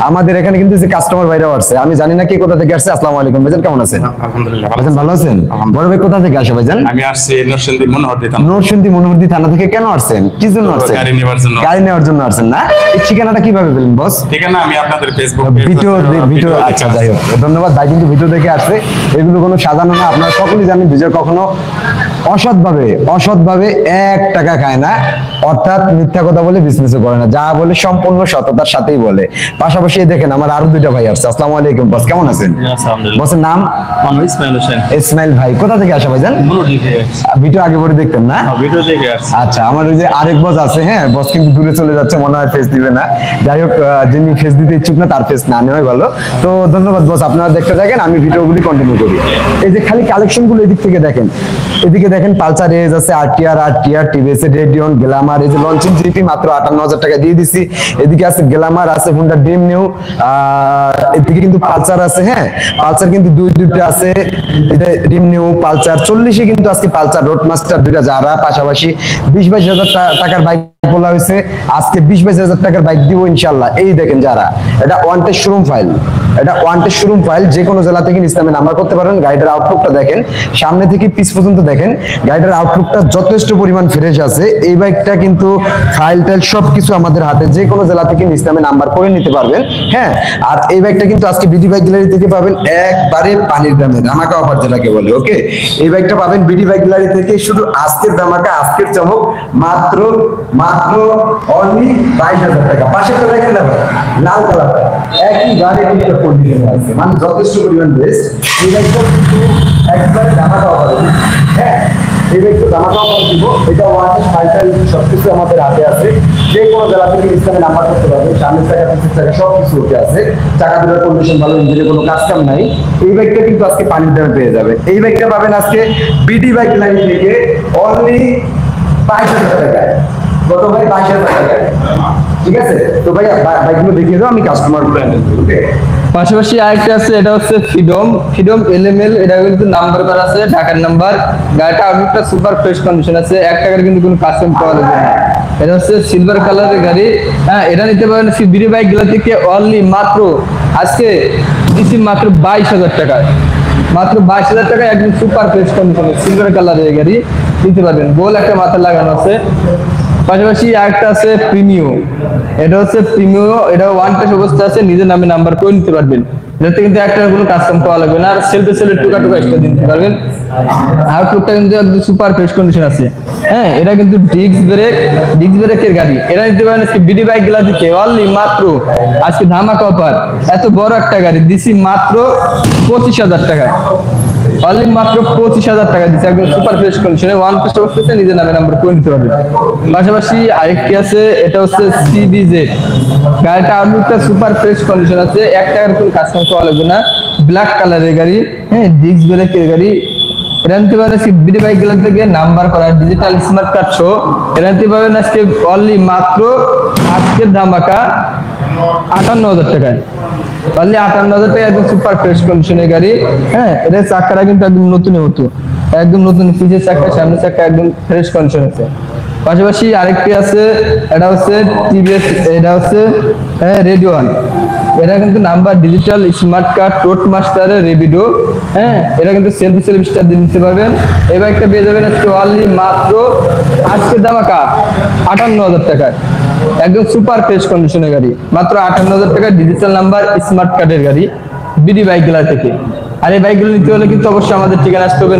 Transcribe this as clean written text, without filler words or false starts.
আমাদের এখানে কিন্তু যে কাস্টমার ভাইরাও আসছে, আমি জানি না কি কোথা থেকে আসছে। আসসালামু আলাইকুম ভাইজান, কেমন আছেন? আলহামদুলিল্লাহ ভাইজান ভালো আছেন? বড় ভাই কোথা থেকে আসে ভাইজান? আমি আসছি নরসিংদী মনোহরদী থানা। নরসিংদী মনোহরদী থানা থেকে কেন আসছেন? কি জন্য আসছেন? গাড়ি নেওয়ার জন্য। গাড়ি নেওয়ার জন্য আসছেন না? এই ঠিকানাটা কিভাবে পেলেন বস? ঠিকানা আমি আপনাদের ফেসবুক ভিডিও আচ্ছা যাই হোক, ধন্যবাদ ভাই, কিন্তু ভিডিও দেখে আসছে। এগুলো কোনো সাজানো না, আপনারা সকলেই জানেন বিজয় কখনো অসৎভাবে 1 টাকা খায় না, অর্থাৎ মিথ্যা কথা বলে বিজনেসও করে না, যা বলে সম্পূর্ণ সততার সাথেই বলে। পাশাপাশি দেখেন আমার আরো 2টা ভাই আসছে। আসসালামু আলাইকুম বস, কেমন আছেন? বসের নাম? ইসমাইল হোসেন। ইসমাইল ভাই কোথা থেকে আসা ভাইজান? ভিডিও আগে পরে দেখতেন না? ভিডিও দেখে আসছি। আচ্ছা, আমার ওই যে আরেক বস আছে, হ্যাঁ বস কিন্তু দূরে চলে যাচ্ছে, মনে হয় ফেস দিবে না। যাই হোক, যিনি ফেস দিতে ইচ্ছুক না তার ফেস না নেওয়াই ভালো। তো ধন্যবাদ বস, আপনারা দেখতে থাকেন, আমি ভিডিওগুলি কন্টিনিউ করি। এই যে খালি কালেকশন গুলো এদিক থেকে দেখেন, এদিকে দেখেন পালসার এজ আছে, আরটিআর টিভিএস রেডিয়ন গ্ল্যামার, এই যে লঞ্চিং জিপি মাত্র 58,000 টাকা দিয়ে দিছি। এদিকে আছে গ্ল্যামার, আছে হুন্ডা ড্রিম নিউ, এদিকে কিন্তু পালসার আছে, হ্যাঁ পালসার কিন্তু দুইটা আছে, ড্রিম নিউ পালসার 40-এ কিন্তু আজকে পালসার রোড মাস্টার 2টা যারা, পাশাপাশি 20-22 হাজার টাকার বাইক বলা হয়েছে, আজকে 20-22 হাজার টাকার বাইক দিব ইনশাল্লাহ। এই দেখেন যারা, এটা ওয়ান্টেড শোরুম ফাইল, যে কোনো জেলা থেকে ইসলামে নাম্বার করতে পারেন। গাড়িটার আউটলুকটা দেখেন, সামনে থেকে পিছ পর্যন্ত দেখেন, গাড়িটার আউটলুকটা যথেষ্ট পরিমাণ ফ্রেশ আছে। এই বাইকটা কিন্তু ফাইল টাইল সবকিছু আমাদের হাতে, যে কোনো জেলা থেকে ইসলামে নাম্বার করে নিতে পারবেন, হ্যাঁ। আর এই বাইকটা কিন্তু আজকে বিডি বাইক গ্যালারি থেকে পাবেন একবারে পানির দামে, ধামাকা অফার যেটাকে বলে, ওকে। এই বাইকটা পাবেন বিডি বাইক গ্যালারি থেকে, শুধু আজকের ধামাকা, আজকের চমক, মাত্র অনলি 22,000 টাকা। পাশেরটা দেখেন না ভাই, লাল কালারটা একই গাড়ি কিন্তু কন্ডিশনে আছে, মানে যথেষ্ট পরিমাণ বেস্ট। এই বাইকটা কিন্তু একবারে ধামাকা অফার, হ্যাঁ এই বাইকটা ধামাকা অফার দিব। এটা ওয়াটার ফাইটার সবকিছু আমাদের হাতে আছে, যে কোনো জেলা থেকে ইসলামে নাম্বার করতে পারবেন। সামনের চাকা পিছের চাকা সবকিছু ওকে আছে, চাকা দুটার কন্ডিশন ভালো, ইঞ্জিনে কোনো কাজ কাম নাই। এই বাইকটা কিন্তু আজকে পানির দামে পেয়ে যাবে। এই বাইকটা পাবেন আজকে বিডি বাইক লাইন থেকে অনলি 22,000 টাকায়। কত ভাই? 22,000 টাকায়, ঠিক আছে। তো ভাই বাইকগুলো দেখিয়ে দাও, আমি কাস্টমার গুলো হ্যান্ডেল করি, ওকে। পাশাপাশি আরেকটা আছে, এটা হচ্ছে ফ্রিডম এলএমএল, এটা কিন্তু নাম্বার করা আছে, ঢাকার নাম্বার। গাড়িটা আউটলুকটা সুপার ফ্রেশ কন্ডিশন আছে, 1 টাকার কিন্তু কোনো কাস্টম পাওয়া যাবে না। এটা হচ্ছে সিলভার কালারের গাড়ি, হ্যাঁ এটা নিতে পারেন বিডি বাইক গুলো থেকে অনলি মাত্র আজকে দিচ্ছি মাত্র 22,000 টাকায়, মাত্র 22,000 টাকায় একদম সুপার ফ্রেশ কন্ডিশনের সিলভার কালারের গাড়ি নিতে পারবেন। গোল একটা মাথা লাগানো আছে। পাশাপাশি আরেকটা আছে প্রিমিও, এটা হচ্ছে প্রিমিও, এটা ওয়ান টেস্ট অবস্থা আছে, নিজের নামে নাম্বার করে নিতে পারবেন। এটাতে কিন্তু একটা কোনো কাস্টম পাওয়া লাগবে না, আর সেলফে টুকা এক্সট্রা দিতে পারবেন। আউটলুকটা কিন্তু একদম সুপার ফ্রেশ কন্ডিশন আছে, হ্যাঁ এটা কিন্তু ডিস্ক ব্রেকের গাড়ি। এটা নিতে পারেন আজকে বিডি বাইক গুলা দিকে অনলি মাত্র আজকে ধামাকা অফার, এত বড় একটা গাড়ি দিছি মাত্র 25,000 টাকায়, অনলি মাত্র 25,000 টাকা দিচ্ছে, একদম সুপার ফ্রেশ কন্ডিশনে, ওয়ান টেস্ট অবস্থাতে নিজের নামে নাম্বার করে নিতে পারবেন। পাশাপাশি আরেকটি আছে, এটা হচ্ছে সিবিজেড, গাড়িটা আউটলুকটা সুপার ফ্রেশ কন্ডিশন আছে, 1 টাকার কোনো কাস্টমার পাওয়া লাগবে না, ব্ল্যাক কালারের গাড়ি, হ্যাঁ ডিস্ক ব্রেকের গাড়ি। এটা নিতে পারেন আজকে বিডি বাইক গুলো থেকে নাম্বার করা ডিজিটাল স্মার্ট কার্ড শো, এটা নিতে পারেন আজকে অনলি মাত্র আজকের ধামাকা 58,000 টাকায়, অনলি 58,000 টাকা, একদম সুপার ফ্রেশ কন্ডিশনের গাড়ি, হ্যাঁ এটা চাকাটা কিন্তু একদম নতুনের মতো, একদম নতুন, পিছের চাকা সামনের চাকা একদম ফ্রেশ কন্ডিশন আছে। পাশাপাশি আরেকটি আছে, এটা হচ্ছে টিভিএস, এটা হচ্ছে রেডিওয়ান, এটা কিন্তু number digital smart card road মাস্টারের রেভিডো, হ্যাঁ এটা কিন্তু সেলফি স্টার দিয়ে নিতে পারবেন। এই বাইকটা পেয়ে যাবেন আজকে অনলি মাত্র আজকের ধামাকা 58,000 টাকায়, একদম সুপার ফ্রেশ কন্ডিশনের গাড়ি, মাত্র 58,000 টাকা, ডিজিটাল নাম্বার স্মার্ট কার্ডের গাড়ি বিডি বাইক গুলা থেকে। আর এই বাইকগুলো নিতে হলে কিন্তু অবশ্যই আমাদের ঠিকানা আসতে হবে।